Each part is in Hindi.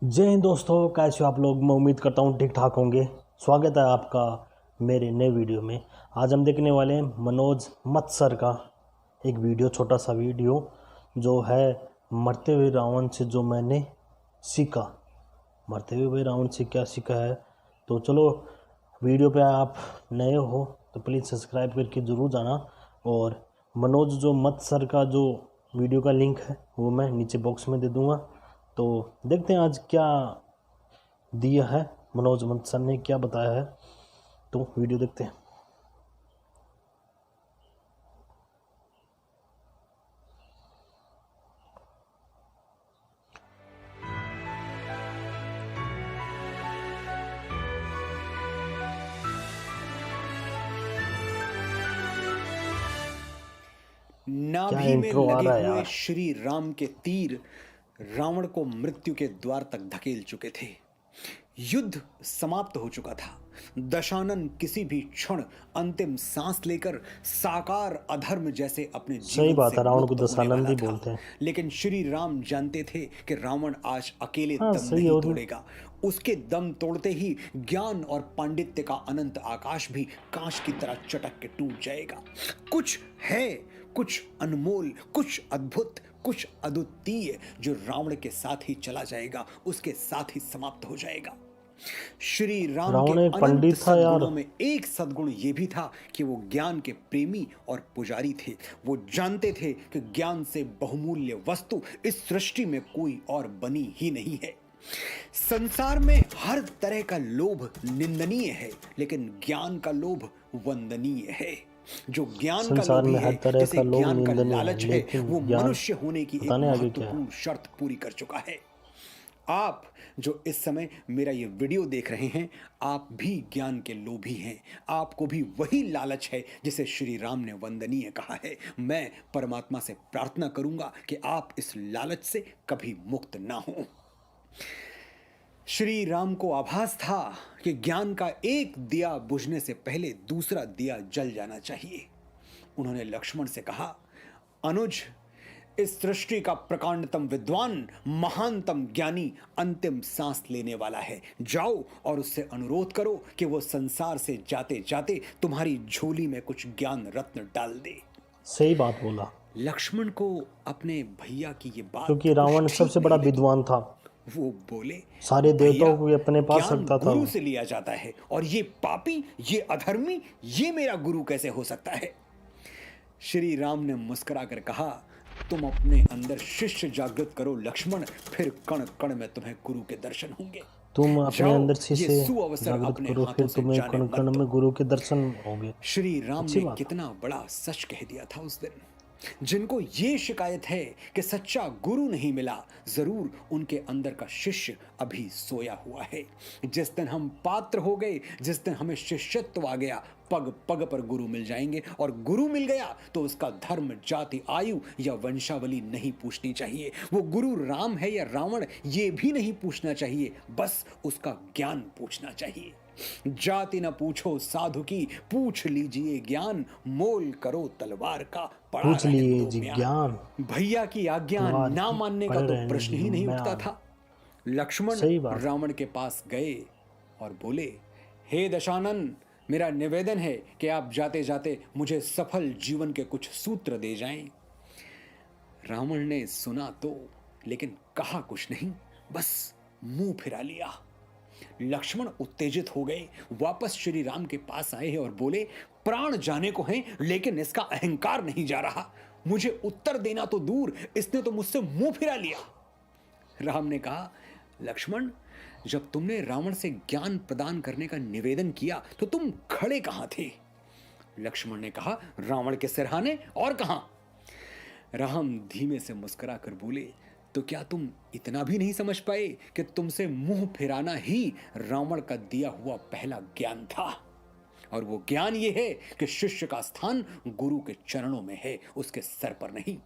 जय हिंद दोस्तों, कैसे हो आप लोग। मैं उम्मीद करता हूँ ठीक ठाक होंगे। स्वागत है आपका मेरे नए वीडियो में। आज हम देखने वाले हैं मनोज मत सर का एक वीडियो, छोटा सा वीडियो जो है मरते हुए रावण से जो मैंने सीखा। मरते हुए रावण से क्या सीखा है, तो चलो वीडियो पे आप नए हो तो प्लीज़ सब्सक्राइब करके ज़रूर जाना। और मनोज जो मत सर का जो वीडियो का लिंक है वो मैं नीचे बॉक्स में दे दूँगा। तो देखते हैं आज क्या दिया है मनोज मत सर ने, क्या बताया है, तो वीडियो देखते हैं। क्या नाभि में इंट्रो आ लगे रहा है हुए यार। श्री राम के तीर रावण को मृत्यु के द्वार तक धकेल चुके थे। युद्ध समाप्त हो चुका था। दशानन किसी भी क्षण अंतिम सांस लेकर साकार अधर्म जैसे अपने सही जीवन बात से है, रावण को मुक्त होने दशानंद वाला ही था। बोलते हैं। लेकिन श्री राम जानते थे कि रावण आज अकेले हाँ दम सही है। नहीं और तोड़ेगा। उसके दम तोड़ते ही ज्ञान और पांडित्य का अनंत आकाश भी कांच की तरह चटक के टूट जाएगा। कुछ है, कुछ अनमोल, कुछ अद्भुत, कुछ अद्वितीय जो रावण के साथ ही चला जाएगा, उसके साथ ही समाप्त हो जाएगा। श्री राम के रावण एक अनंत पंडित था यार। सद्गुणों में एक सद्गुण यह भी था कि वो ज्ञान के प्रेमी और पुजारी थे। वो जानते थे कि ज्ञान से बहुमूल्य वस्तु इस सृष्टि में कोई और बनी ही नहीं है। संसार में हर तरह का लोभ निंदनीय है, लेकिन ज्ञान का लोभ वंदनीय है। जो ज्ञान का संसार लोभी में है, हर तरह जिसे का लोभ ज्ञान का निंदनीय है, लालच है, लेकिन वो ज्ञान मनुष्य होने की पता एक नहीं आगे क्या है। महत्वपूर्ण शर्त पूरी कर चुका है। आप जो इस समय मेरा ये वीडियो देख रहे हैं, आप भी ज्ञान के लोभी हैं। आपको भी वही लालच है जिसे श्री राम ने वंदनीय कहा है। मैं परमात्मा से प्रार्थना करूंगा कि आप इस लालच से कभी मुक्त ना हो। श्री राम को आभास था कि ज्ञान का एक दिया बुझने से पहले दूसरा दिया जल जाना चाहिए। उन्होंने लक्ष्मण से कहा, अनुज, इस सृष्टि का प्रकांडतम विद्वान, महानतम ज्ञानी अंतिम सांस लेने वाला है। जाओ और उससे अनुरोध करो कि वो संसार से जाते जाते तुम्हारी झोली में कुछ ज्ञान रत्न डाल दे। सही बात बोला, लक्ष्मण को अपने भैया की ये बात क्योंकि कुछ रावण ठीक सबसे बड़ा नहीं लगी। विद्वान था। वो बोले, सारे भैया, देवताओं को भी अपने पास ज्ञान रखता था गुरु वो। से लिया जाता है, और ये पापी, ये अधर्मी, ये मेरा गुरु कैसे हो सकता है? श्री राम ने मुस्कुरा कर कहा, तुम अपने अंदर शिष्य जागृत करो लक्ष्मण, फिर कण कण में तुम्हें गुरु के दर्शन होंगे। तुम अपने जाओ, अंदर ये से सुअवसर जागृत अपने करो, हाथों फिर से तुम्हें जाने कण मत कण में दो। गुरु के दर्शन होंगे। श्री राम अच्छी ने बात है। कितना बड़ा सच कह दिया था उस दिन। जिनको ये शिकायत है कि सच्चा गुरु नहीं मिला, जरूर उनके अंदर का शिष्य अभी सोया हुआ है। जिस दिन हम पात्र हो गए, जिस दिन हमें शिष्यत्व आ गया, पग पग पर गुरु मिल जाएंगे। और गुरु मिल गया तो उसका धर्म, जाति, आयु या वंशावली नहीं पूछनी चाहिए। वो गुरु राम है या रावण, ये भी नहीं पूछना चाहिए। बस उसका ज्ञान पूछना चाहिए। जाति न पूछो साधु की, पूछ लीजिए ज्ञान, मोल करो तलवार का, पड़ा पूछ रहने लिए दो जी म्यान। ज्ञान, भैया की आज्ञा तलवार ना की मानने का पड़े तो रहने प्रश्न दी ही नहीं उठता म्यान। था। लक्ष्मण सही बात। रावण के पास गए और बोले, हे दशानन, मेरा निवेदन है कि आप जाते जाते मुझे सफल जीवन के कुछ सूत्र दे जाएं। रावण ने सुना तो, लेकिन कहा कुछ नहीं, बस मुंह फिरा लिया। लक्ष्मण उत्तेजित हो गए, वापस श्री राम के पास आए और बोले, प्राण जाने को हैं, लेकिन इसका अहंकार नहीं जा रहा। मुझे उत्तर देना तो दूर, इसने तो मुझसे मुंह फिरा लिया। राम ने कहा, लक्ष्मण, जब तुमने रावण से ज्ञान प्रदान करने का निवेदन किया तो तुम खड़े कहां थे? लक्ष्मण ने कहा, रावण के सिरहाने, और कहां? राम धीमे से मुस्कुरा कर बोले, तो क्या तुम इतना भी नहीं समझ पाए कि तुमसे मुंह फिराना ही रावण का दिया हुआ पहला ज्ञान था? और वो ज्ञान ये है कि शिष्य का स्थान गुरु के चरणों में है, उसके सर पर नहीं।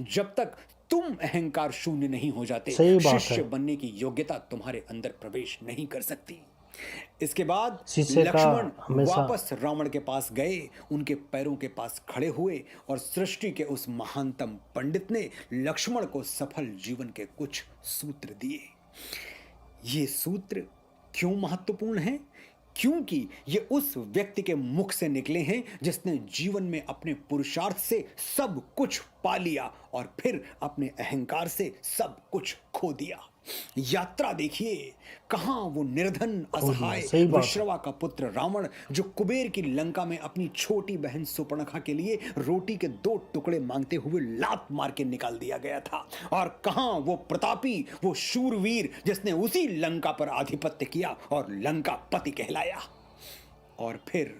जब तक तुम अहंकार शून्य नहीं हो जाते, सही बात है। शिष्य बनने की योग्यता तुम्हारे अंदर प्रवेश नहीं कर सकती। इसके बाद शिष्य का लक्ष्मण हमेशा वापस रावण के पास गए, उनके पैरों के पास खड़े हुए, और सृष्टि के उस महानतम पंडित ने लक्ष्मण को सफल जीवन के कुछ सूत्र दिए। ये सूत्र क्यों महत्वपूर्ण है? क्योंकि ये उस व्यक्ति के मुख से निकले हैं जिसने जीवन में अपने पुरुषार्थ से सब कुछ पा लिया और फिर अपने अहंकार से सब कुछ खो दिया। यात्रा देखिए, कहां वो निर्धन असहाय सही बात है। विश्रवा का पुत्र रावण, जो कुबेर की लंका में अपनी छोटी बहन सुपर्णखा के लिए रोटी के 2 टुकड़े मांगते हुए लात मार के निकाल दिया गया था, और कहां वो प्रतापी, वो शूरवीर जिसने उसी लंका पर आधिपत्य किया और लंका पति कहलाया, और फिर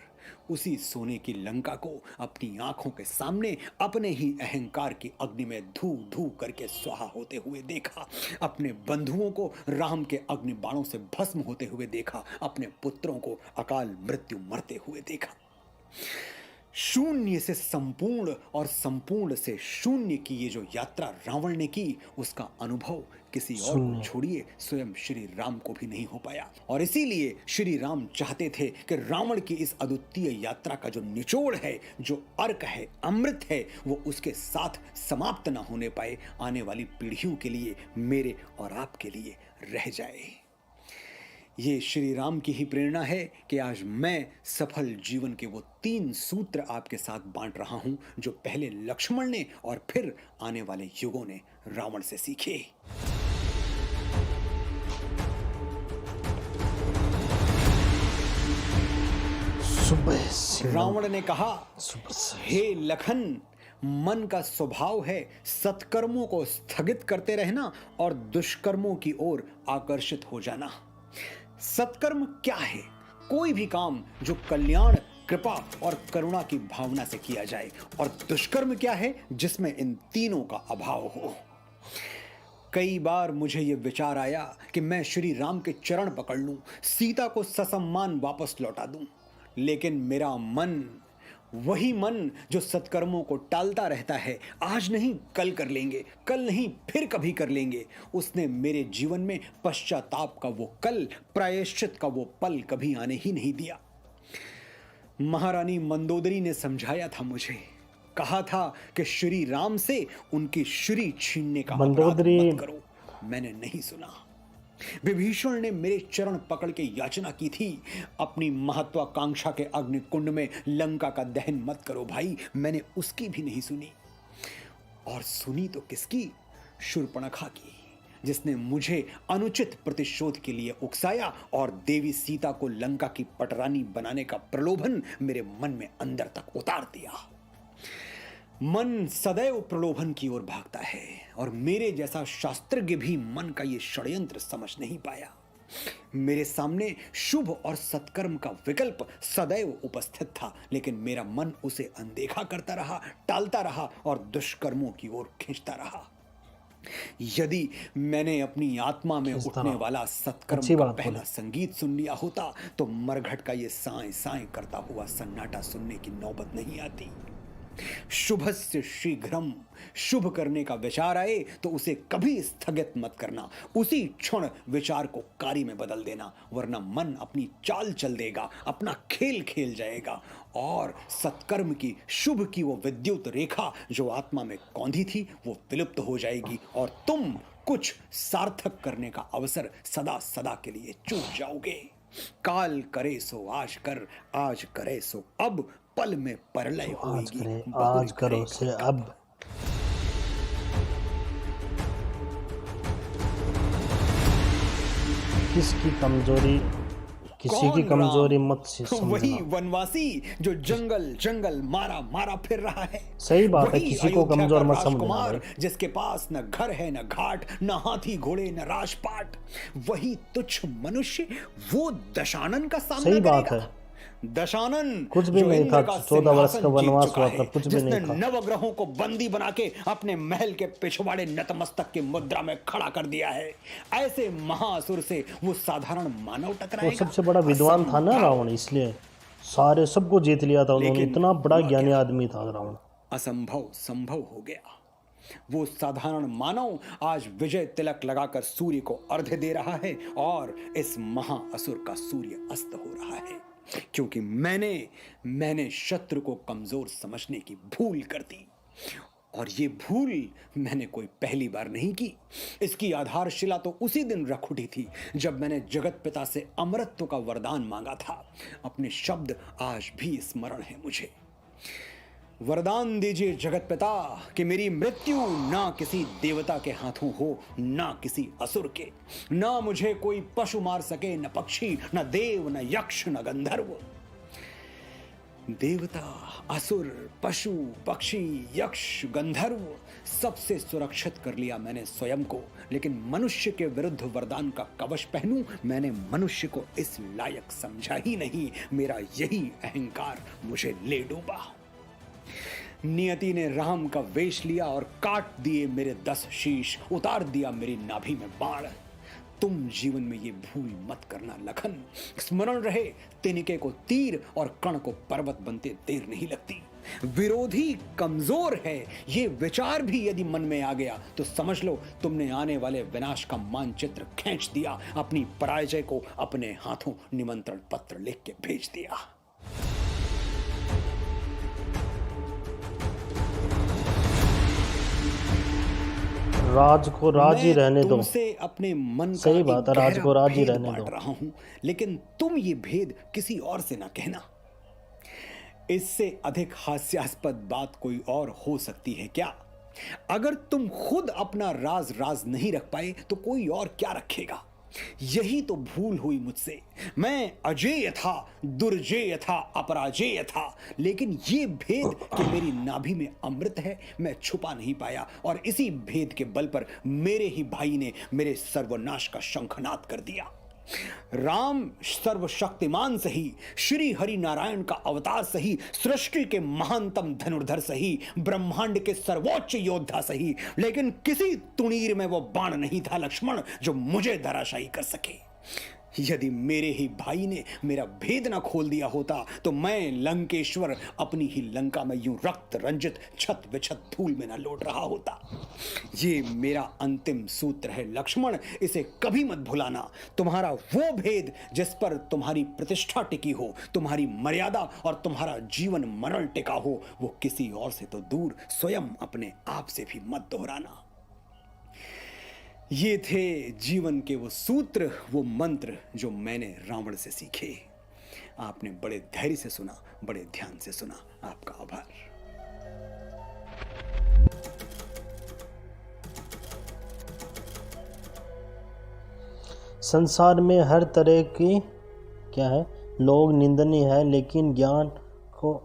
उसी सोने की लंका को अपनी आंखों के सामने अपने ही अहंकार की अग्नि में धू धू करके स्वाहा होते हुए देखा, अपने बंधुओं को राम के अग्नि बाणों से भस्म होते हुए देखा, अपने पुत्रों को अकाल मृत्यु मरते हुए देखा। शून्य से संपूर्ण और संपूर्ण से शून्य की ये जो यात्रा रावण ने की, उसका अनुभव किसी और को छोड़िए स्वयं श्री राम को भी नहीं हो पाया। और इसीलिए श्री राम चाहते थे कि रावण की इस अद्वितीय यात्रा का जो निचोड़ है, जो अर्क है, अमृत है, वो उसके साथ समाप्त ना होने पाए, आने वाली पीढ़ियों के लिए, मेरे और आपके लिए रह जाए। ये श्री राम की ही प्रेरणा है कि आज मैं सफल जीवन के वो 3 सूत्र आपके साथ बांट रहा हूं, जो पहले लक्ष्मण ने और फिर आने वाले युगों ने रावण से सीखे। सुबह से रावण ने कहा, सुबह से हे लखन, मन का स्वभाव है सत्कर्मों को स्थगित करते रहना और दुष्कर्मों की ओर आकर्षित हो जाना। सत्कर्म क्या है? कोई भी काम जो कल्याण, कृपा और करुणा की भावना से किया जाए। और दुष्कर्म क्या है? जिसमें इन तीनों का अभाव हो। कई बार मुझे यह विचार आया कि मैं श्री राम के चरण पकड़ लूं, सीता को ससम्मान वापस लौटा दूं, लेकिन मेरा मन, वही मन जो सत्कर्मों को टालता रहता है, आज नहीं कल कर लेंगे, कल नहीं फिर कभी कर लेंगे, उसने मेरे जीवन में पश्चाताप का वो कल, प्रायश्चित का वो पल कभी आने ही नहीं दिया। महारानी मंदोदरी ने समझाया था मुझे, कहा था कि श्री राम से उनकी श्री छीनने का अपराध मत करो। मैंने नहीं सुना। विभीषण ने मेरे चरण पकड़ के याचना की थी, अपनी महत्वाकांक्षा के अग्निकुंड में लंका का दहन मत करो भाई। मैंने उसकी भी नहीं सुनी। और सुनी तो किसकी? शूर्पणखा की, जिसने मुझे अनुचित प्रतिशोध के लिए उकसाया और देवी सीता को लंका की पटरानी बनाने का प्रलोभन मेरे मन में अंदर तक उतार दिया। मन सदैव प्रलोभन की ओर भागता है, और मेरे जैसा शास्त्रज्ञ भी मन का ये षड्यंत्र समझ नहीं पाया। मेरे सामने शुभ और सत्कर्म का विकल्प सदैव उपस्थित था, लेकिन मेरा मन उसे अनदेखा करता रहा, टालता रहा और दुष्कर्मों की ओर खींचता रहा। यदि मैंने अपनी आत्मा में उठने वाला सत्कर्म का पहला संगीत सुन लिया होता, तो मरघट का ये साएं साएं करता हुआ सन्नाटा सुनने की नौबत नहीं आती। शुभस्य शीघ्रम, शुभ करने का विचार आए तो उसे कभी स्थगित मत करना, उसी क्षण विचार को कार्य में बदल देना, वरना मन अपनी चाल चल देगा, अपना खेल खेल जाएगा, और सत्कर्म की, शुभ की वो विद्युत रेखा जो आत्मा में कौंधी थी, वो विलुप्त हो जाएगी, और तुम कुछ सार्थक करने का अवसर सदा सदा के लिए चूक जाओगे। काल करे सो आज कर, आज करे सो अब, पल में परलय होगी, आज करो से अब। किसकी कमजोरी, किसी की कमजोरी मत समझना। वही वनवासी जो जंगल जंगल मारा मारा फिर रहा है। सही बात है, किसी को कमजोर मत समझना। जिसके पास न घर है, न घाट, न हाथी घोड़े, न राजपाट, वही तुच्छ मनुष्य वो दशानन का सामना सही करेगा। बात है। दशानन कुछ भी नहीं था, 14 वर्ष का वनवास हुआ था, कुछ भी जिसने नहीं था। नवग्रहों को बंदी बना के अपने महल के पिछवाड़े नतमस्तक की मुद्रा में खड़ा कर दिया है। ऐसे महाअसुर से वो साधारण मानव टकराएगा? वो सबसे बड़ा विद्वान था ना रावण, इसलिए सारे सबको जीत लिया था उन्होंने। इतना बड़ा ज्ञानी आदमी था रावण। असंभव संभव हो गया। वो साधारण मानव आज विजय तिलक लगाकर सूर्य को अर्घ्य दे रहा है, और इस महाअसुर का सूर्य अस्त हो रहा है, क्योंकि मैंने शत्रु को कमजोर समझने की भूल कर दी। और ये भूल मैंने कोई पहली बार नहीं की। इसकी आधारशिला तो उसी दिन रख उठी थी जब मैंने जगत पिता से अमरत्व का वरदान मांगा था। अपने शब्द आज भी स्मरण है मुझे। वरदान दीजिए जगत पिता कि मेरी मृत्यु ना किसी देवता के हाथों हो, ना किसी असुर के। ना मुझे कोई पशु मार सके, न पक्षी, न देव, न यक्ष, न गंधर्व। देवता, असुर, पशु, पक्षी, यक्ष, गंधर्व सबसे सुरक्षित कर लिया मैंने स्वयं को, लेकिन मनुष्य के विरुद्ध वरदान का कवच पहनूं मैंने मनुष्य को इस लायक समझा ही नहीं। मेरा यही अहंकार मुझे ले डूबा। नियति ने राम का वेश लिया और काट दिए मेरे 10 शीश, उतार दिया मेरी नाभि में बाण। तुम जीवन में ये भूल मत करना लखन। स्मरण रहे, तिनके को तीर और कण को पर्वत बनते देर नहीं लगती। विरोधी कमजोर है, ये विचार भी यदि मन में आ गया तो समझ लो तुमने आने वाले विनाश का मानचित्र खींच दिया। अपनी पराजय को अपने हाथों निमंत्रण पत्र लिख के भेज दिया। राज को राज ही रहने दो। तुमसे अपने मन का सही बात है, राज को राज ही रहने दो। रहा हूं, लेकिन तुम ये भेद किसी और से ना कहना। इससे अधिक हास्यास्पद बात कोई और हो सकती है क्या? अगर तुम खुद अपना राज नहीं रख पाए तो कोई और क्या रखेगा? यही तो भूल हुई मुझसे। मैं अजेय था, दुर्जेय था, अपराजेय था, लेकिन ये भेद कि मेरी नाभि में अमृत है मैं छुपा नहीं पाया, और इसी भेद के बल पर मेरे ही भाई ने मेरे सर्वनाश का शंखनाद कर दिया। राम सर्वशक्तिमान सही, श्री हरि नारायण का अवतार सही, सृष्टि के महानतम धनुर्धर सही, ब्रह्मांड के सर्वोच्च योद्धा सही, लेकिन किसी तुणीर में वो बाण नहीं था लक्ष्मण जो मुझे धराशायी कर सके। यदि मेरे ही भाई ने मेरा भेद न खोल दिया होता तो मैं लंकेश्वर अपनी ही लंका में यूं रक्त रंजित छत विछत धूल में न लौट रहा होता। ये मेरा अंतिम सूत्र है लक्ष्मण, इसे कभी मत भुलाना। तुम्हारा वो भेद जिस पर तुम्हारी प्रतिष्ठा टिकी हो, तुम्हारी मर्यादा और तुम्हारा जीवन मरण टिका हो, वो किसी और से तो दूर स्वयं अपने आप से भी मत दोहराना। ये थे जीवन के वो सूत्र, वो मंत्र जो मैंने रावण से सीखे। आपने बड़े धैर्य से सुना, बड़े ध्यान से सुना। आपका आभार। संसार में हर तरह की क्या है, लोग निंदनीय है, लेकिन ज्ञान को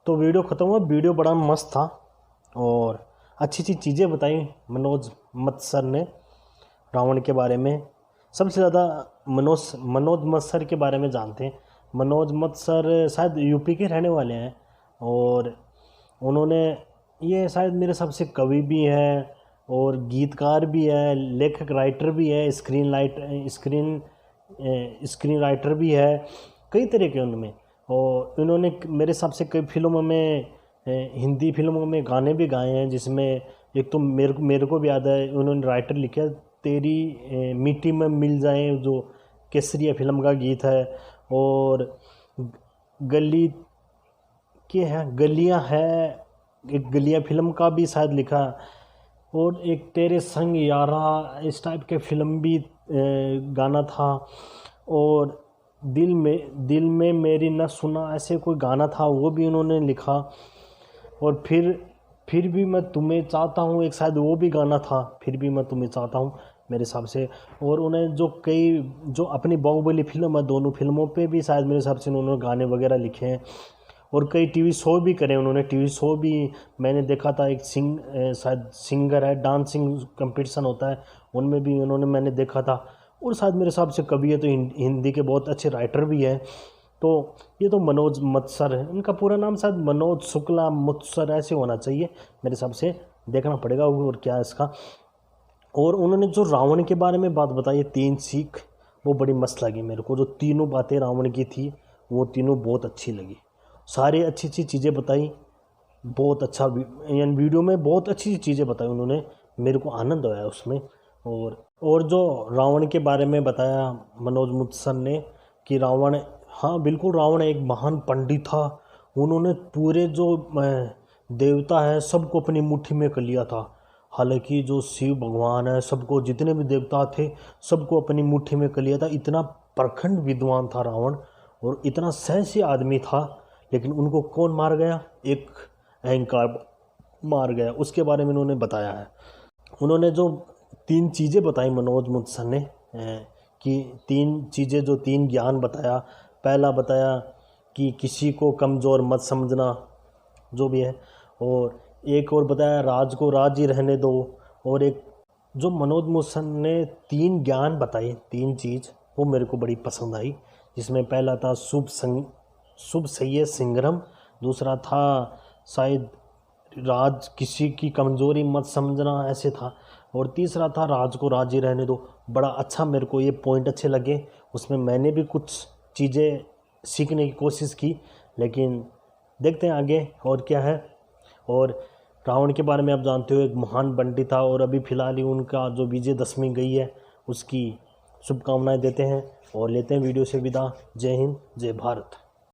तो वीडियो ख़त्म हुआ। वीडियो बड़ा मस्त था और अच्छी अच्छी चीज़ें बताई मनोज मत सर ने रावण के बारे में। सबसे ज़्यादा मनोज मत सर के बारे में जानते हैं। मनोज मत सर शायद यूपी के रहने वाले हैं और उन्होंने ये शायद मेरे हिसाब से कवि भी हैं और गीतकार भी है, लेखक राइटर भी है, स्क्रीन राइटर भी है, कई तरह के उनमें। और इन्होंने मेरे हिसाब से कई फिल्मों में, हिंदी फिल्मों में गाने भी गाए हैं, जिसमें एक तो मेरे को भी याद है उन्होंने राइटर लिखा तेरी मिट्टी में मिल जाए, जो केसरिया फिल्म का गीत है। और गली के हैं गलियां है, एक गलियां फिल्म का भी शायद लिखा। और एक तेरे संग यारा, इस टाइप के फिल्म भी गाना था। और दिल में मेरी न सुना, ऐसे कोई गाना था, वो भी उन्होंने लिखा। और फिर भी मैं तुम्हें चाहता हूँ, एक शायद वो भी गाना था, फिर भी मैं तुम्हें चाहता हूँ मेरे हिसाब से। और उन्हें जो अपनी बाहुबली फिल्म है, दोनों फिल्मों पे भी शायद मेरे हिसाब से उन्होंने गाने वगैरह लिखे हैं। और कई टीवी शो भी करे उन्होंने। टीवी शो भी मैंने देखा था, एक शायद सिंगर है, डांसिंग कंपटीशन होता है, उनमें भी मैंने देखा था। और शायद मेरे हिसाब से कवि है तो हिंदी के बहुत अच्छे राइटर भी हैं। तो ये तो मनोज मत्सर है, इनका पूरा नाम शायद मनोज शुक्ला मुत्सर ऐसे होना चाहिए मेरे हिसाब से, देखना पड़ेगा और क्या है इसका। और उन्होंने जो रावण के बारे में बात बताई 3 सीख, वो बड़ी मस्त लगी मेरे को। जो तीनों बातें रावण की थी वो तीनों बहुत अच्छी लगी, सारी अच्छी अच्छी चीज़ें बताई, बहुत अच्छा यानी वीडियो में बहुत अच्छी चीज़ें बताई उन्होंने, मेरे को आनंद आया उसमें। और जो रावण के बारे में बताया मनोज मुत्सर ने कि रावण, हाँ बिल्कुल, रावण एक महान पंडित था। उन्होंने पूरे जो देवता है सबको अपनी मुट्ठी में कर लिया था। हालांकि जो शिव भगवान है सबको, जितने भी देवता थे सबको अपनी मुट्ठी में कर लिया था। इतना प्रखंड विद्वान था रावण और इतना साहसी आदमी था, लेकिन उनको कौन मार गया? एक अहंकार मार गया। उसके बारे में उन्होंने बताया है। उन्होंने जो 3 चीज़ें बताई मनोज मुत्सर ने, कि 3 चीज़ें, जो 3 ज्ञान बताया। पहला बताया कि किसी को कमज़ोर मत समझना, जो भी है। और एक और बताया राज को राज ही रहने दो। और एक जो मनोज मुत्सर ने 3 ज्ञान बताए, 3 चीज़, वो मेरे को बड़ी पसंद आई। जिसमें पहला था शुभ सह्य संग्राम, दूसरा था शायद राज किसी की कमज़ोरी मत समझना, ऐसे था। और तीसरा था राज को राज ही रहने दो। बड़ा अच्छा, मेरे को ये पॉइंट अच्छे लगे। उसमें मैंने भी कुछ चीज़ें सीखने की कोशिश की, लेकिन देखते हैं आगे और क्या है। और रावण के बारे में आप जानते हो, एक महान पंडित था। और अभी फ़िलहाल ही उनका जो विजयदशमी गई है, उसकी शुभकामनाएं देते हैं और लेते हैं वीडियो से विदा। जय हिंद, जय भारत।